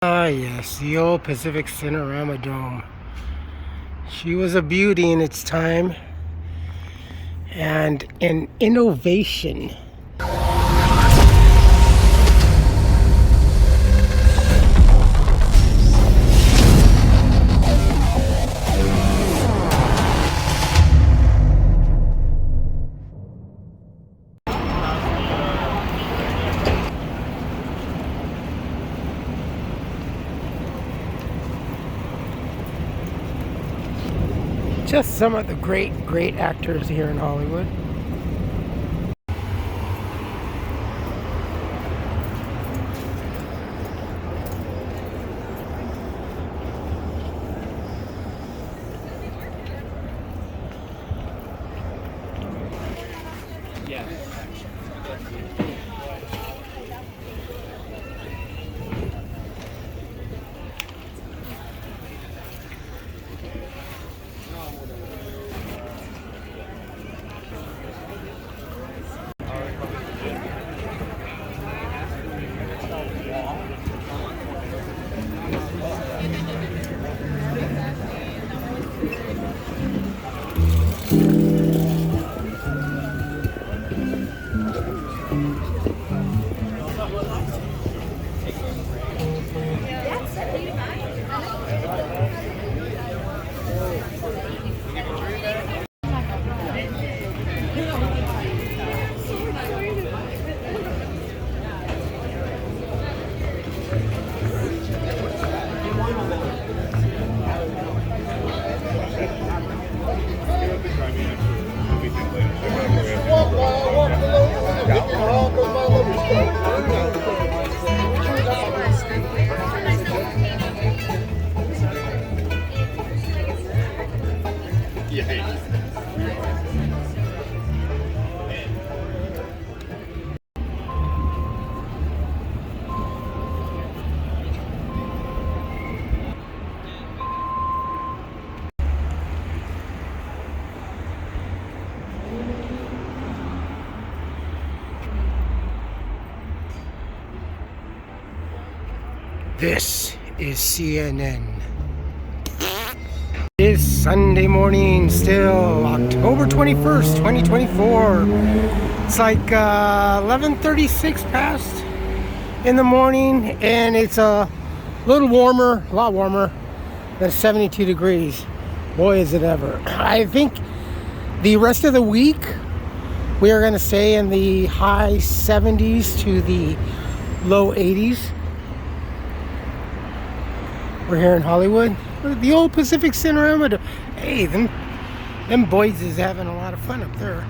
Ah, yes, the old Pacific Cinerama Dome. She was a beauty in its time and an innovation. Just some of the great actors here in Hollywood. This is CNN. It is Sunday morning, still October 21st, 2024. It's like 11:36 past in the morning, and it's a little warmer, a lot warmer than 72 degrees. Boy, is it ever. I think the rest of the week we are going to stay in the high 70s to the low 80s. We're here in Hollywood. The old Pacific Cinerama. Hey, them boys is having a lot of fun up there.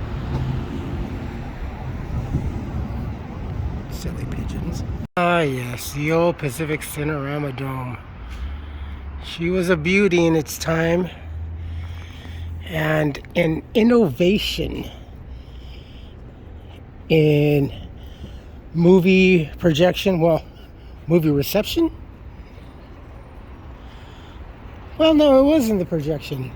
Silly pigeons. Ah, yes, the old Pacific Cinerama Dome. She was a beauty in its time and an innovation in movie projection. Well, movie reception. Well, no, it wasn't the projection.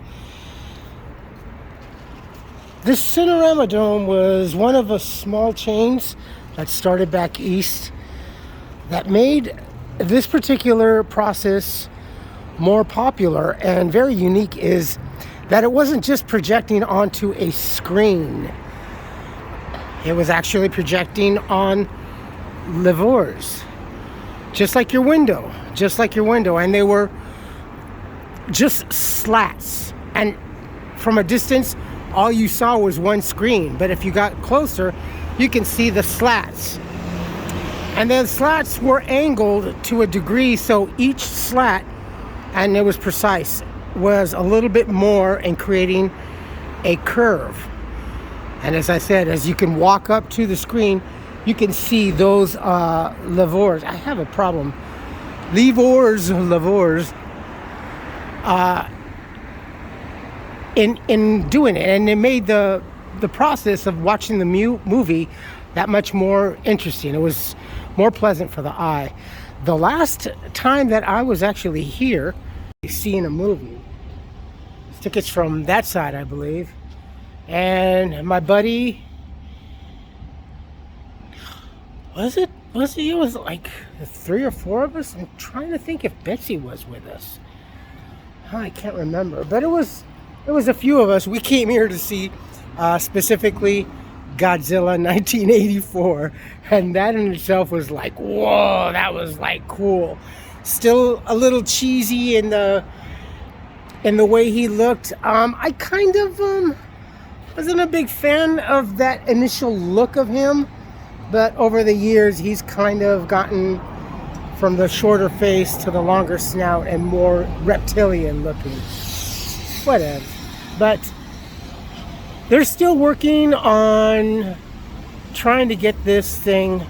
This Cinerama Dome was one of a small chains that started back east that made this particular process more popular and very unique, is that it wasn't just projecting onto a screen. It was actually projecting on lavors, just like your window, and they were just slats, and from a distance all you saw was one screen, but if you got closer you can see the slats, and the slats were angled to a degree, so each slat, and it was precise, was a little bit more in creating a curve. And as I said, as you can walk up to the screen, you can see those lavors. I have a problem. Lavors. In doing it, and it made the process of watching the movie that much more interesting. It was more pleasant for the eye. The last time that I was actually here seeing a movie, tickets from that side, I believe, and my buddy, was it it was like 3 or 4 of us. I'm trying to think if Betsy was with us. I can't remember, but it was a few of us. We came here to see specifically Godzilla 1984, and that in itself was like, whoa, that was like cool. Still a little cheesy in the way he looked. I kind of wasn't a big fan of that initial look of him, but over the years he's kind of gotten from the shorter face to the longer snout and more reptilian looking. Whatever. But they're still working on trying to get this thing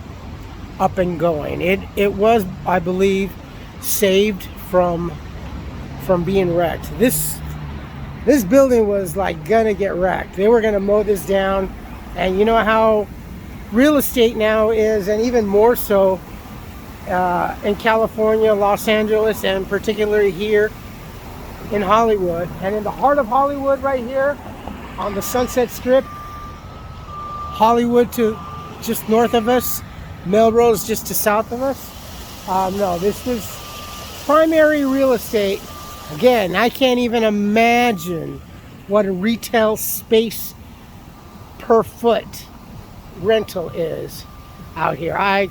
up and going. It was, I believe, saved from being wrecked. This building was like gonna get wrecked. They were gonna mow this down, and you know how real estate now is, and even more so in California, Los Angeles, and particularly here in Hollywood. And in the heart of Hollywood right here on the Sunset Strip, Hollywood to just north of us, Melrose just to south of us. No, this was primary real estate. Again, I can't even imagine what a retail space per foot rental is out here. I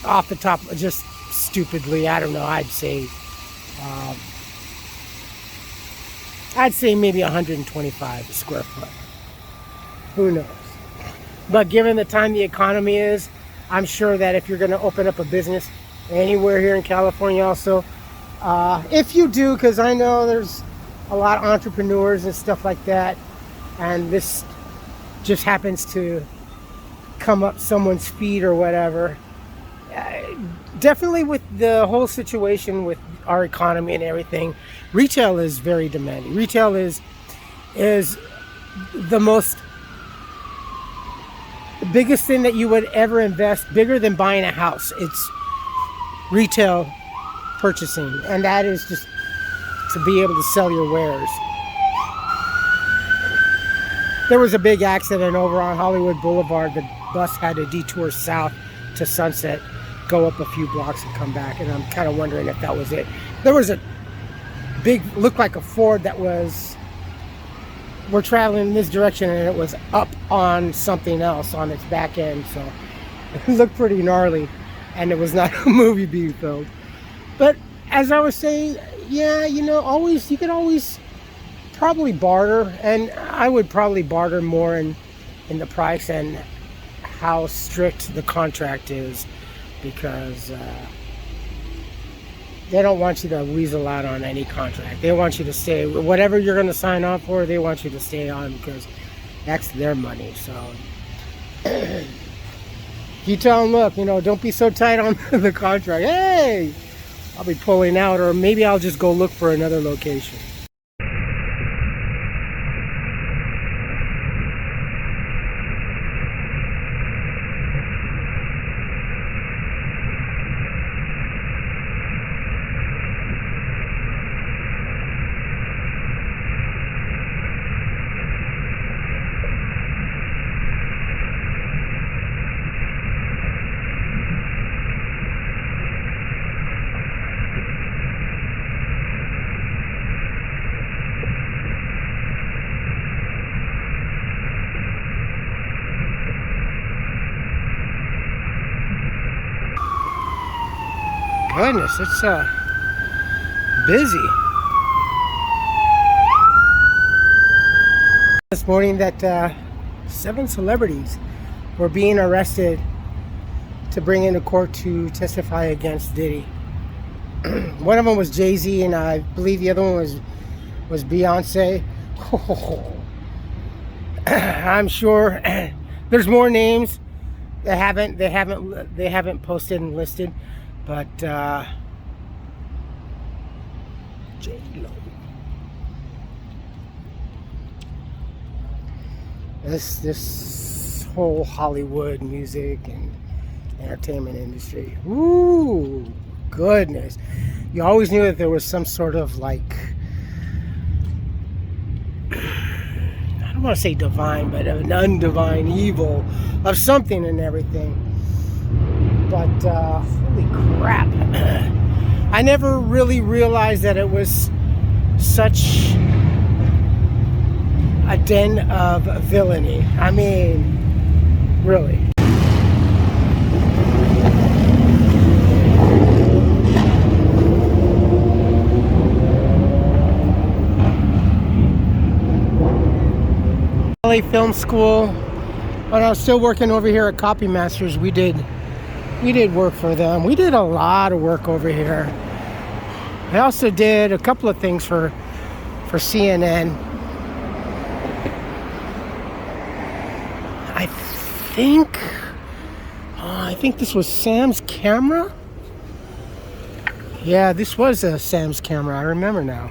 off the top, just stupidly, I don't know, I'd say maybe 125 a square foot. Who knows? But given the time the economy is, I'm sure that if you're going to open up a business anywhere here in California also, if you do, because I know there's a lot of entrepreneurs and stuff like that, and this just happens to come up someone's feed or whatever. Definitely with the whole situation with our economy and everything, retail is very demanding. Retail is the biggest thing that you would ever invest, bigger than buying a house. It's retail purchasing, and that is just to be able to sell your wares. There was a big accident over on Hollywood Boulevard. The bus had to detour south to Sunset, go up a few blocks and come back, and I'm kind of wondering if that was it. There was a big, looked like a Ford that we're traveling in this direction, and it was up on something else on its back end, so it looked pretty gnarly, and it was not a movie being filmed. But as I was saying, yeah, you could always probably barter, and I would probably barter more in the price and how strict the contract is, because they don't want you to weasel out on any contract. They want you to stay, whatever you're going to sign on for, they want you to stay on, because that's their money. So you tell them, look, don't be so tight on the contract. Hey, I'll be pulling out, or maybe I'll just go look for another location. Goodness, it's busy. This morning that 7 celebrities were being arrested to bring into court to testify against Diddy. One of them was Jay-Z, and I believe the other one was Beyonce. I'm sure there's more names that they haven't posted and listed. But J-Lo. This whole Hollywood music and entertainment industry. Ooh, goodness. You always knew that there was some sort of, like, I don't don't want to say divine, but an undivine evil of something and everything. But holy crap. I never really realized that it was such a den of villainy. I mean, really. LA Film School. When I was still working over here at Copy Masters, we did work for them. We did a lot of work over here. I also did a couple of things for CNN. I think this was Sam's camera. Yeah, this was a Sam's camera. I remember now.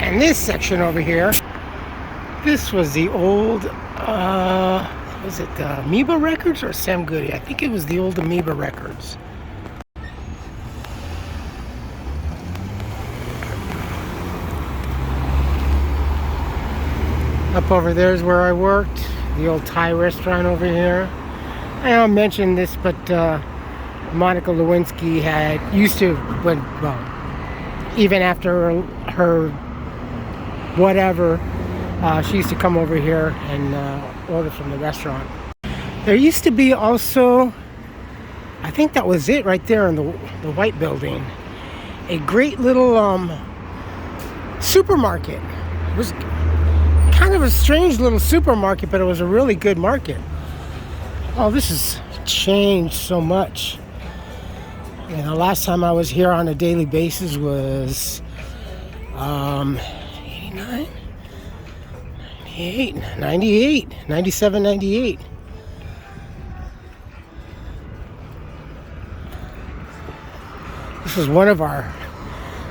And this section over here, this was the old, was it the Amoeba Records or Sam Goody? I think it was the old Amoeba Records. Up over there is where I worked, the old Thai restaurant over here. I don't mention this, but Monica Lewinsky used to, even after her whatever, she used to come over here and order from the restaurant. There used to be also, I think that was it right there in the white building, a great little supermarket. It was kind of a strange little supermarket, but it was a really good market. Oh, this has changed so much. And the last time I was here on a daily basis was 89, 98, 98, 97, 98. This was one of our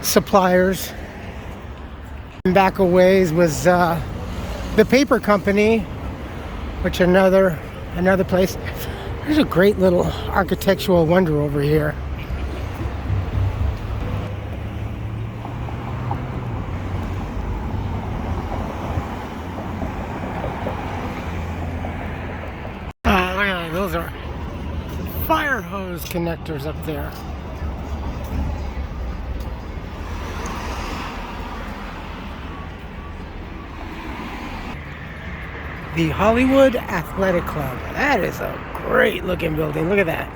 suppliers. And back a ways was the paper company, which another place. There's a great little architectural wonder over here. Those are fire hose connectors up there. The Hollywood Athletic Club. That is a great looking building. Look at that.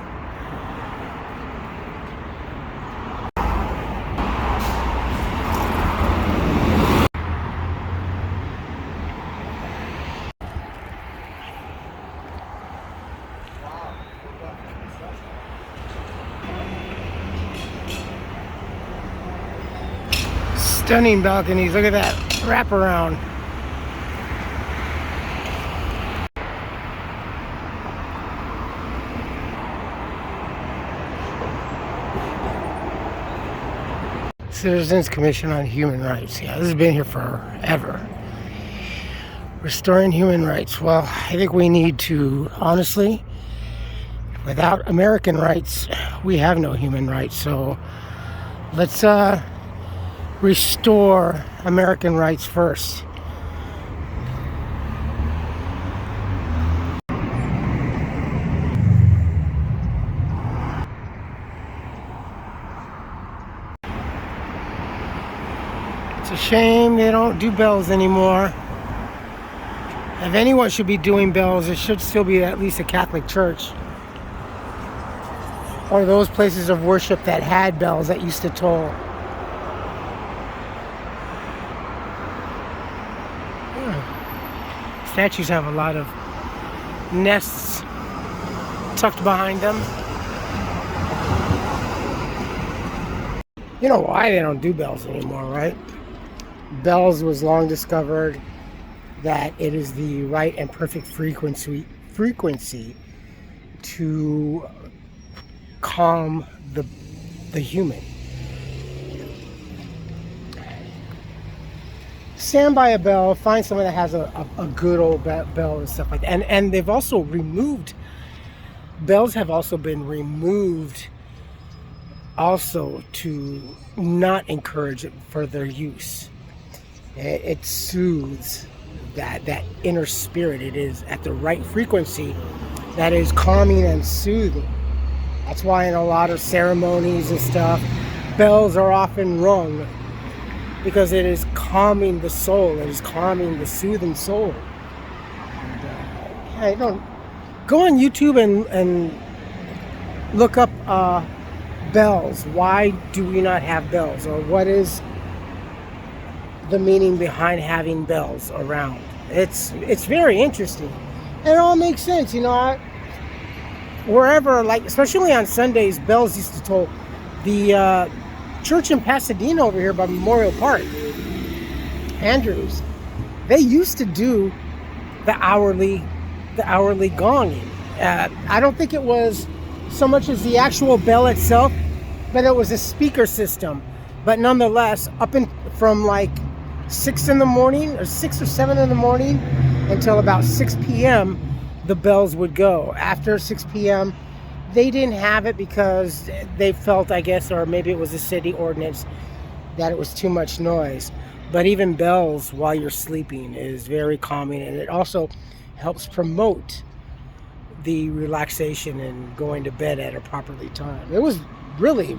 Stunning balconies. Look at that wraparound. Citizens Commission on Human Rights. Yeah, this has been here forever. Restoring human rights. Well, I think we need to, honestly, without American rights, we have no human rights. So let's restore American rights first. It's a shame they don't do bells anymore. If anyone should be doing bells, it should still be at least a Catholic church. Or those places of worship that had bells that used to toll. Statues have a lot of nests tucked behind them. You know why they don't do bells anymore, right? Bells was long discovered that it is the right and perfect frequency to calm the human. Stand by a bell, find someone that has a good old bell and stuff like that. And they've also removed, bells have also been removed also to not encourage further use. It soothes that inner spirit. It is at the right frequency that is calming and soothing. That's why in a lot of ceremonies and stuff, bells are often rung, because it is calming the soul. It is calming the soothing soul. And, go on YouTube and look up bells. Why do we not have bells? Or what is the meaning behind having bells around? It's very interesting. And it all makes sense, wherever, like, especially on Sundays, bells used to toll. The church in Pasadena over here by Memorial Park, Andrews, they used to do the hourly gonging. I don't think it was so much as the actual bell itself, but it was a speaker system. But nonetheless, from like 6 in the morning, or 6 or 7 in the morning, until about 6 p.m., the bells would go. After 6 p.m., they didn't have it because they felt, I guess, or maybe it was a city ordinance, that it was too much noise. But even bells while you're sleeping is very calming, and it also helps promote the relaxation and going to bed at a properly time. It was really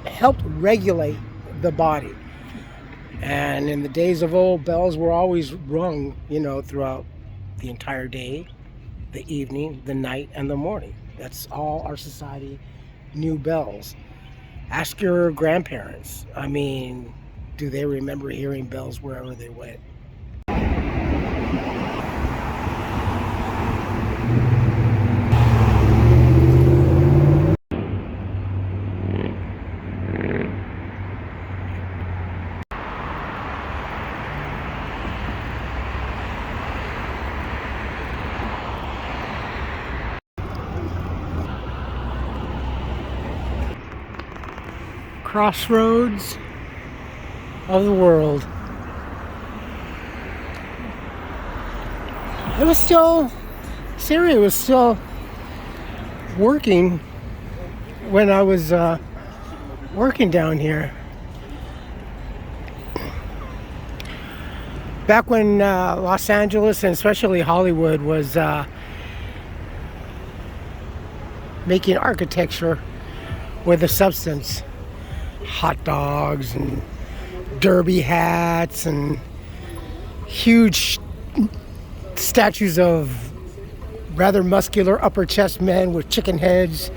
helped regulate the body. And in the days of old, bells were always rung, throughout the entire day, the evening, the night, and the morning. That's all our society knew bells. Ask your grandparents. Do they remember hearing bells wherever they went? Crossroads of the world. Siri was still working when I was working down here. Back when Los Angeles, and especially Hollywood, was making architecture with a substance. Hot dogs and derby hats and huge statues of rather muscular upper chest men with chicken heads.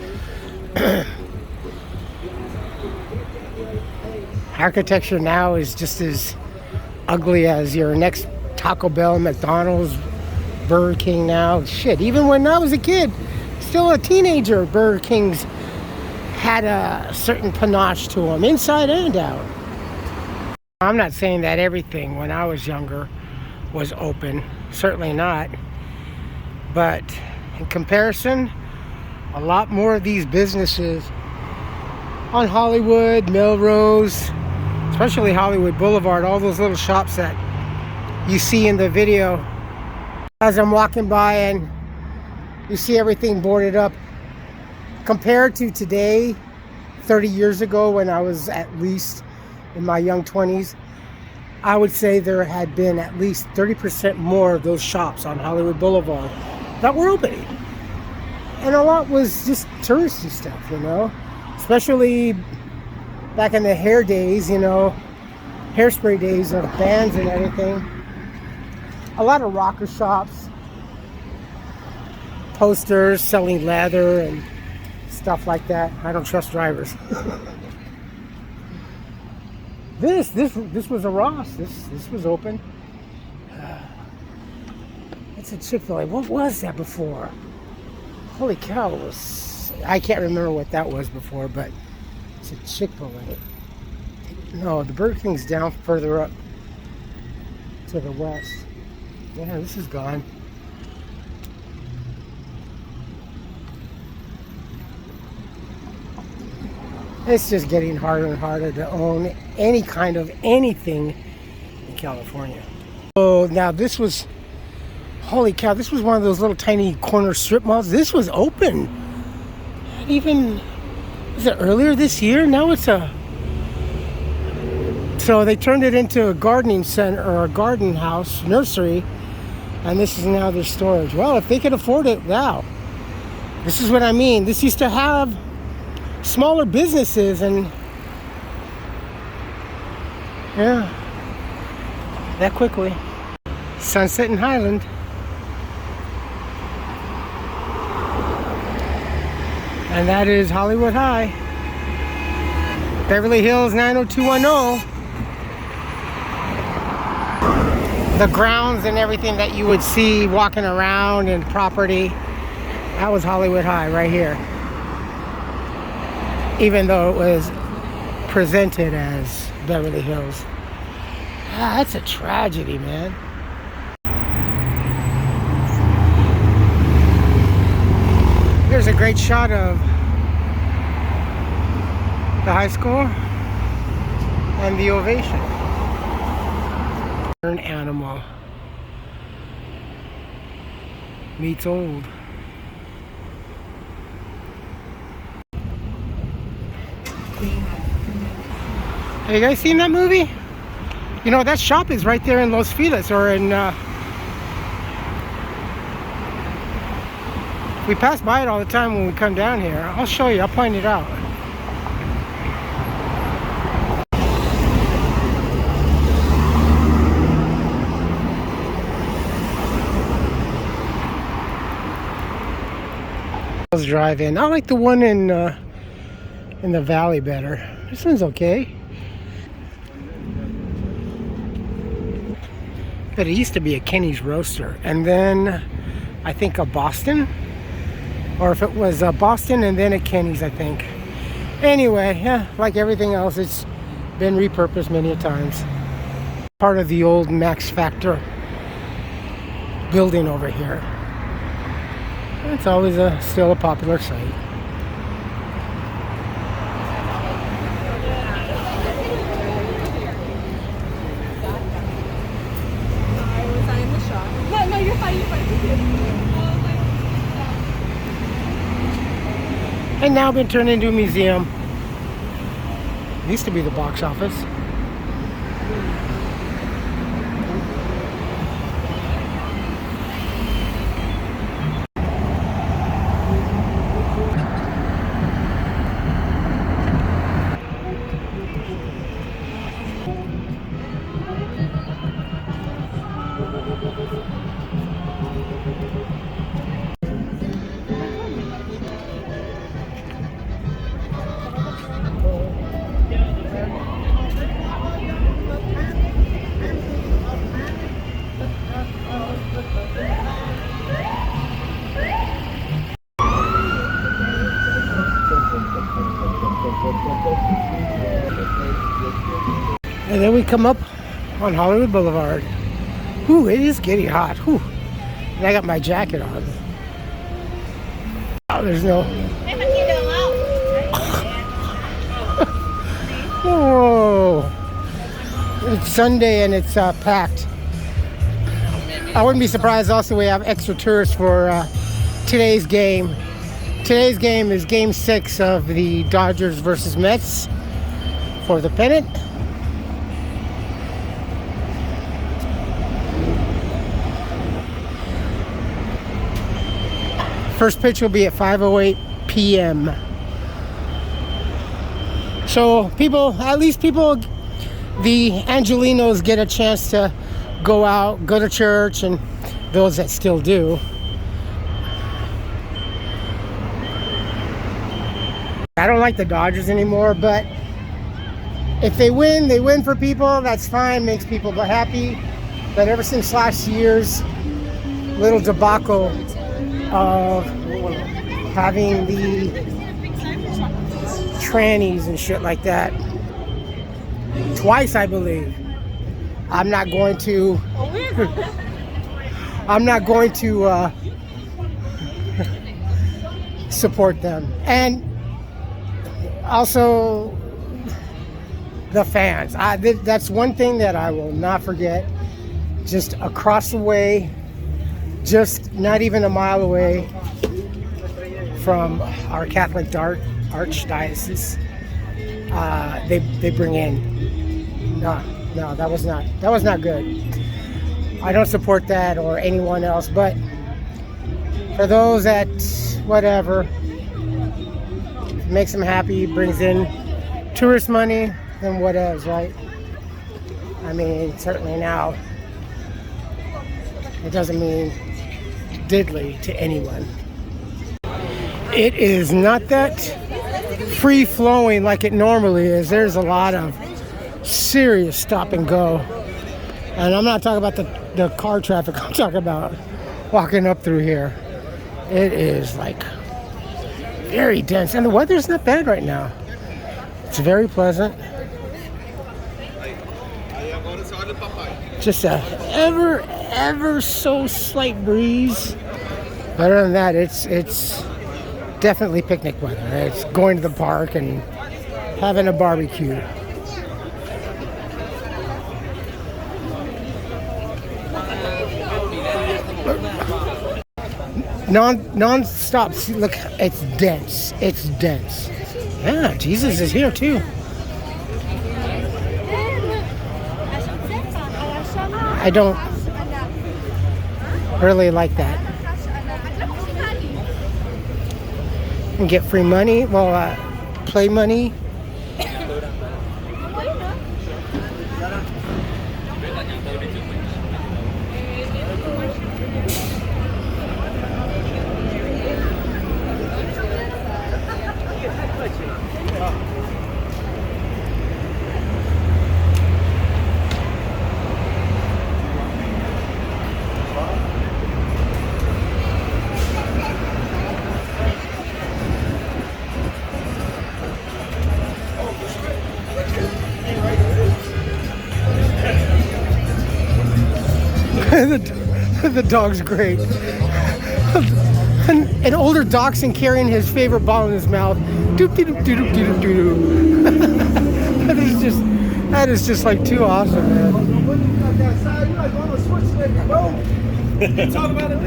Architecture now is just as ugly as your next Taco Bell, McDonald's, Burger King now. Shit, even when I was a kid, still a teenager, Burger King's had a certain panache to them, inside and out. I'm not saying that everything when I was younger was open, certainly not. But in comparison, a lot more of these businesses on Hollywood, Melrose, especially Hollywood Boulevard, all those little shops that you see in the video. As I'm walking by and you see everything boarded up, compared to today, 30 years ago when I was at least in my young 20s, I would say there had been at least 30% more of those shops on Hollywood Boulevard that were opening. And a lot was just touristy stuff, especially back in the hair days, hairspray days of bands and everything. A lot of rocker shops, posters selling leather and stuff like that. I don't trust drivers. This was a Ross. This was open. It's a Chick-fil-A. What was that before? Holy cow! I can't remember what that was before, but it's a Chick-fil-A. No, the Burger King's down further up to the west. Yeah, this is gone. It's just getting harder and harder to own any kind of anything in California. So now this was, holy cow, this was one of those little tiny corner strip malls. This was open. Even Was it earlier this year? Now it's a... So they turned it into a gardening center or a garden house, nursery, and this is now their storage. Well, if they could afford it, wow. This is what I mean. This used to have smaller businesses and yeah, that quickly. Sunset in Highland. And that is Hollywood High. Beverly Hills 90210. The grounds and everything that you would see walking around and property, that was Hollywood High right here. Even though it was presented as Beverly Hills. Ah, that's a tragedy, man. Here's a great shot of the high school and the ovation. An animal meets old. Have you guys seen that movie? You know, that shop is right there in Los Feliz, or in we pass by it all the time when we come down here. I'll show you, I'll point it out. Drive-in. I like the one in the valley better. This one's okay. But it used to be a Kenny's Roaster, and then I think a Boston, or if it was a Boston and then a Kenny's, I think. Anyway, yeah, like everything else, it's been repurposed many a times. Part of the old Max Factor building over here. It's always still a popular site. No, you're fine, you're fine. And now been turned into a museum. It used to be the box office. And then we come up on Hollywood Boulevard. Whew, it is getting hot. Whew. And I got my jacket on. Oh, there's no... Whoa. It's Sunday and it's packed. I wouldn't be surprised also we have extra tourists for today's game. Today's game is Game 6 of the Dodgers versus Mets for the pennant. First pitch will be at 5:08 p.m. So at least people, the Angelinos get a chance to go out, go to church, and those that still do. I don't like the Dodgers anymore, but if they win for people, that's fine, makes people happy. But ever since last year's little debacle of having the trannies and shit like that, twice I believe, I'm not going to support them. And also the fans. That's one thing that I will not forget. Just across the way, just not even a mile away from our Catholic archdiocese, they bring in. No, that was not good. I don't support that or anyone else, but for those that whatever makes them happy, brings in tourist money, then what else, right? I mean, certainly now it doesn't mean diddly to anyone. It is not that free flowing like it normally is. There's a lot of serious stop and go, and I'm not talking about the car traffic. I'm talking about walking up through here. It is like very dense, and the weather's not bad right now. It's very pleasant. Just a ever so slight breeze. But other than that, it's definitely picnic weather. It's going to the park and having a barbecue. Non-stop. See, look, it's dense. It's dense. Yeah, Jesus is here too. I don't really like that. And get free money. Well, play money. The dog's great. An older dachshund carrying his favorite ball in his mouth. Doop doop doop doop doop doop. That is just like too awesome, man. Talk about it.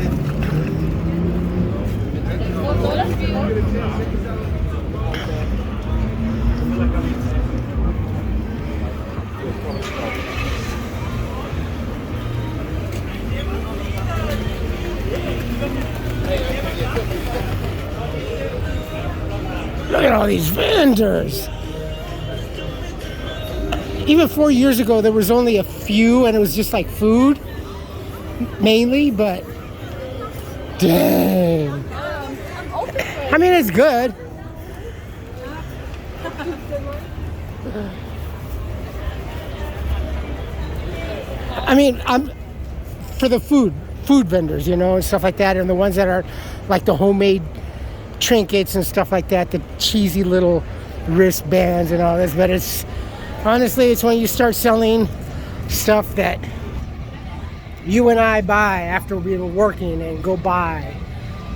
Look at all these vendors. Even 4 years ago, there was only a few, and it was just like food, mainly, but dang. I mean, it's good. I mean, I'm for the food vendors, you know, and stuff like that, and the ones that are like the homemade trinkets and stuff like that, the cheesy little wristbands and all this. But it's honestly, it's when you start selling stuff that you and I buy after we were working and go buy,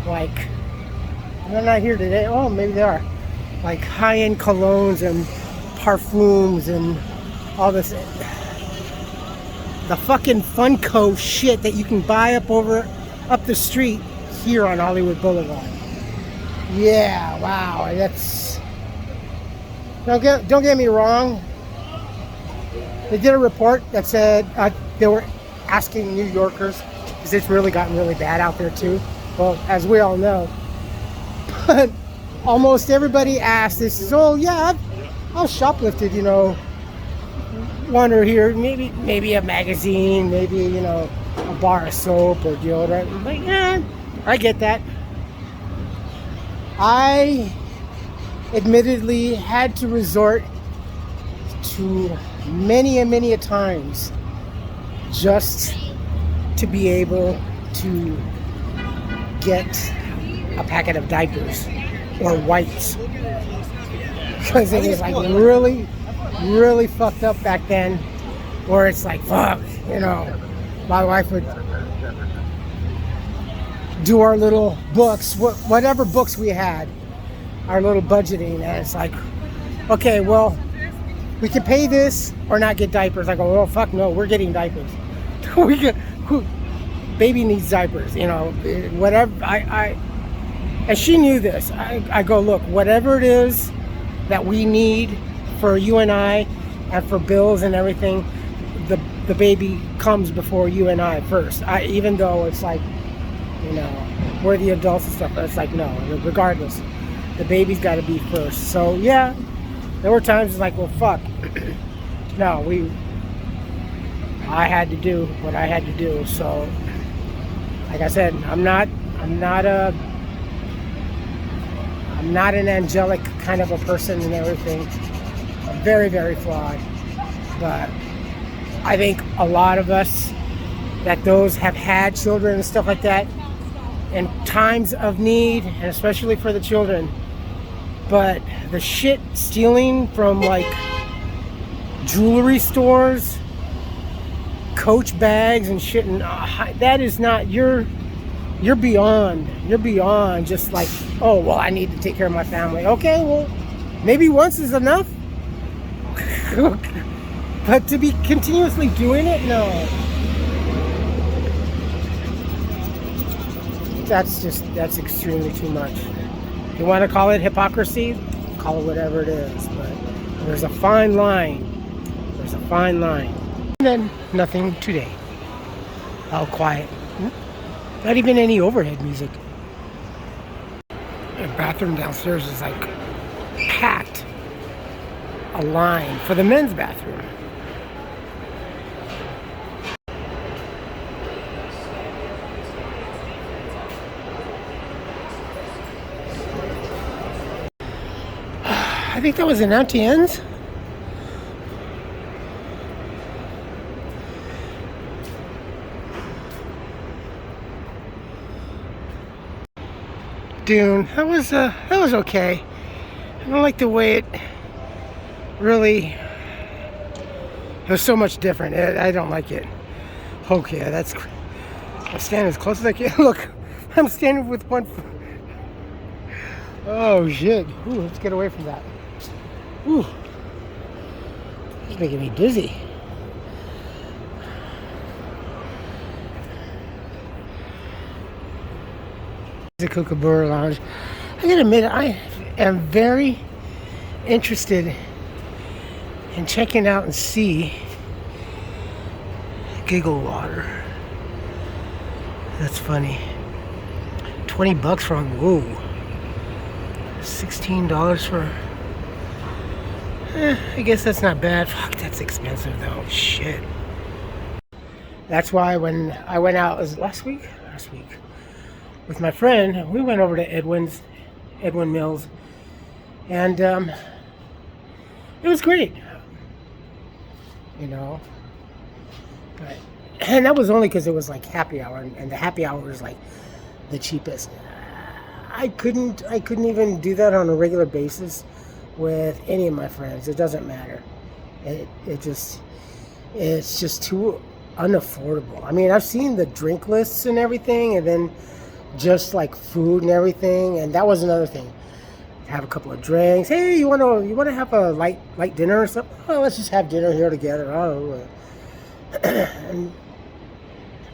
like, they're not here today. Oh, maybe they are. Like high-end colognes and parfums and all this. The fucking Funko shit that you can buy up the street here on Hollywood Boulevard. Yeah, wow, that's. Don't get me wrong. They did a report that said they were asking New Yorkers, because it's really gotten really bad out there too. Well, as we all know, but almost everybody asked this. Oh yeah, I've shoplifted, you know, one or here, maybe a magazine, maybe, you know, a bar of soap or deodorant. But yeah, I get that. I admittedly had to resort to many a times just to be able to get a packet of diapers or wipes, because it was like really fucked up back then, where it's like, fuck, you know, my wife would do our little books, whatever books we had, our little budgeting, and it's like, okay, well, we can pay this or not get diapers. I go, well, fuck no, we're getting diapers. Baby needs diapers, you know, whatever. And she knew this. I go, look, whatever it is that we need for you and I and for bills and everything, the baby comes before you and I first. Even though it's like, you know, we're the adults and stuff, but it's like, no, regardless, the baby's got to be first. So yeah, there were times it's like, well, fuck. No, I had to do what I had to do. So like I said, I'm not an angelic kind of a person and everything. I'm very, very flawed. But I think a lot of us that those have had children and stuff like that in times of need, and especially for the children. But the shit stealing from like jewelry stores, Coach bags and shit, and that is not, you're beyond just like, oh, well, I need to take care of my family. Okay, well, maybe once is enough. But to be continuously doing it, no. That's extremely too much. You want to call it hypocrisy? Call it whatever it is. But there's a fine line. There's a fine line. And then nothing today. All quiet. Not even any overhead music. The bathroom downstairs is like packed. A line for the men's bathroom. I think that was an Auntie Anne's. Dune. That was okay. I don't like the way it really. It was so much different. I don't like it. Okay, that's. I'm standing as close as I can. Look, I'm standing with one. Oh shit! Ooh, let's get away from that. Ooh, it's making me dizzy. The Kookaburra Lounge. I gotta admit, I am very interested in checking out and see Giggle Water. That's funny. $20 for whoa. $16 for. I guess that's not bad. Fuck, that's expensive though. Shit. That's why when I went out, was it last week? Last week. With my friend, we went over to Edwin Mills, and it was great, you know. But and that was only because it was like happy hour, and the happy hour was like the cheapest. I couldn't even do that on a regular basis with any of my friends. It doesn't matter. It's just too unaffordable. I mean, I've seen the drink lists and everything, and then just like food and everything, and that was another thing. Have a couple of drinks. Hey, you want to have a light dinner or something? Oh, let's just have dinner here together. Oh, and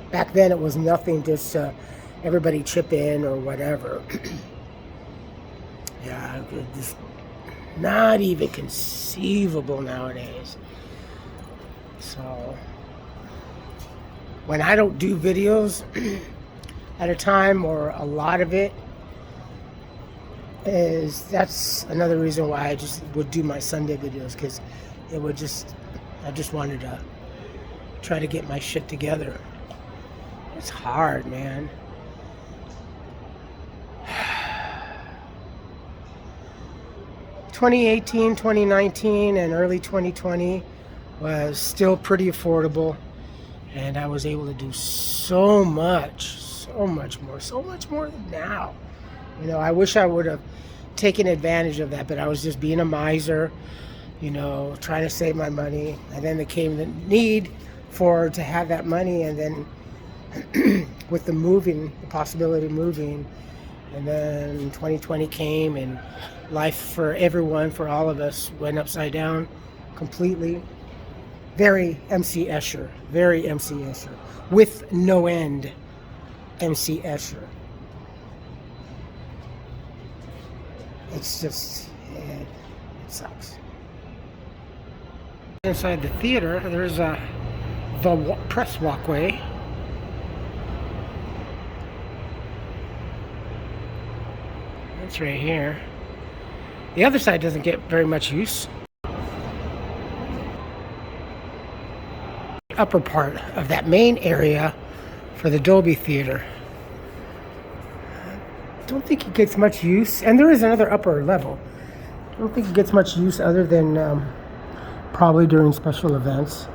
back then it was nothing, just everybody chip in or whatever. Yeah, just not even conceivable nowadays. So when I don't do videos at a time, or a lot of it, that's another reason why I just would do my Sunday videos, because I just wanted to try to get my shit together. It's hard, man. ...2018, 2019, and early 2020 was still pretty affordable, and I was able to do so much more than now. You know, I wish I would have taken advantage of that, but I was just being a miser, you know, trying to save my money. And then there came the need to have that money, and then with the possibility of moving, and then 2020 came, and life for everyone, for all of us, went upside down completely. Very MC Escher, with no end. MC Escher. It's just, it sucks. Inside the theater, there's the press walkway. That's right here. The other side doesn't get very much use. Upper part of that main area for the Dolby Theater. Don't think it gets much use, and there is another upper level. I don't think it gets much use other than probably during special events.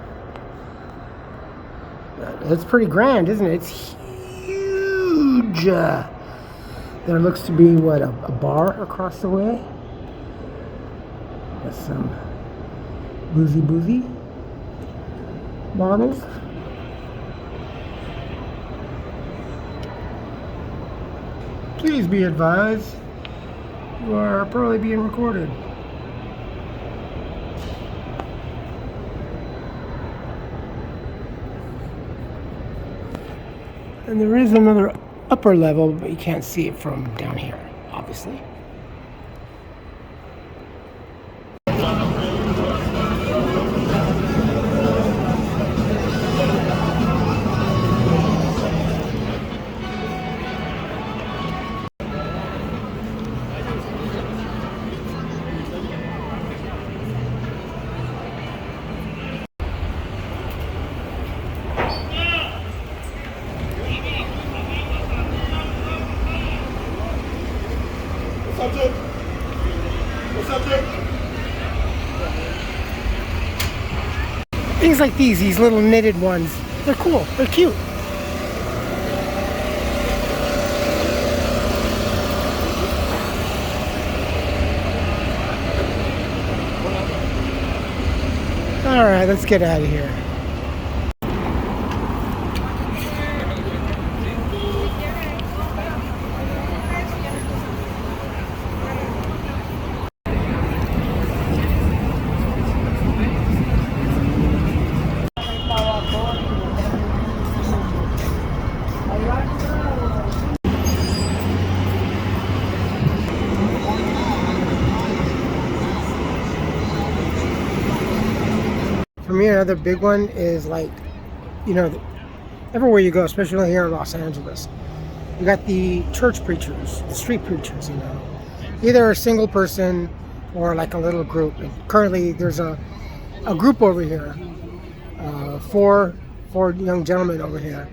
But it's pretty grand, isn't it? It's huge. There looks to be what, a bar across the way with some boozy bottles. Please be advised, you are probably being recorded. And there is another upper level, but you can't see it from down here, obviously. Things like these little knitted ones, they're cool, they're cute. All right, let's get out of here. For me, another big one is, like, you know, everywhere you go, especially here in Los Angeles, you got the church preachers, the street preachers, you know, either a single person or like a little group. And currently, there's a group over here, four young gentlemen over here.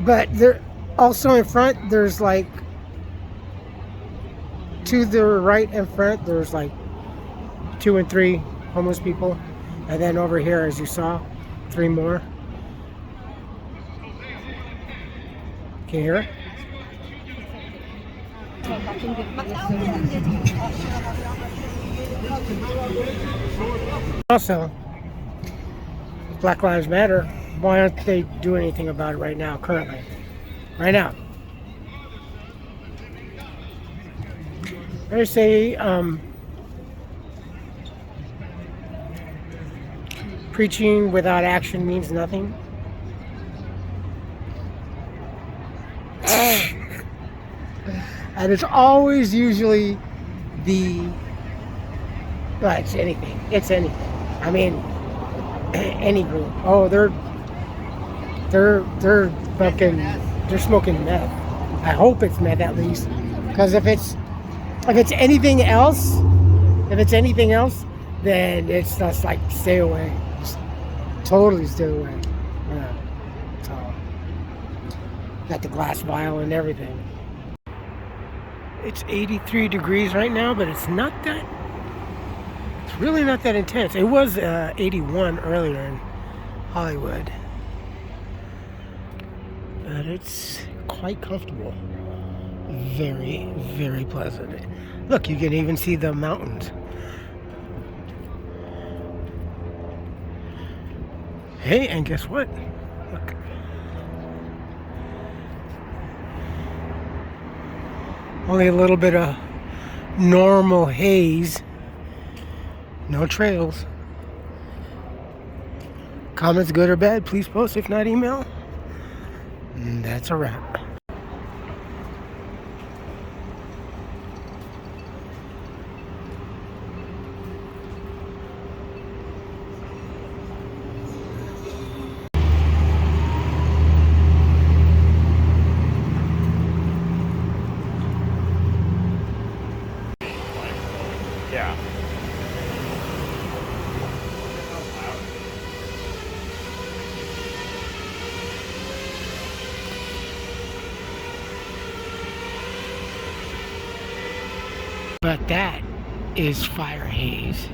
But they're also in front, there's like, to the right and front, there's like 2 and 3 homeless people, and then over here, as you saw, 3 more. Can you hear it? Also, Black Lives Matter, why aren't they doing anything about it right now, currently? Right now. They say, preaching without action means nothing. And it's always usually well, it's anything. It's anything. I mean, any group. Oh, they're smoking meth. I hope it's meth at least, because if it's anything else, then it's just like, stay away. Just totally stay away. Yeah. So, got the glass vial and everything. It's 83 degrees right now, but it's really not that intense. It was 81 earlier in Hollywood. But it's quite comfortable. Very, very pleasant. Look, you can even see the mountains. Hey, and guess what? Look. Only a little bit of normal haze. No trails. Comments, good or bad, please post. If not, email. And that's a wrap. But that is fire haze.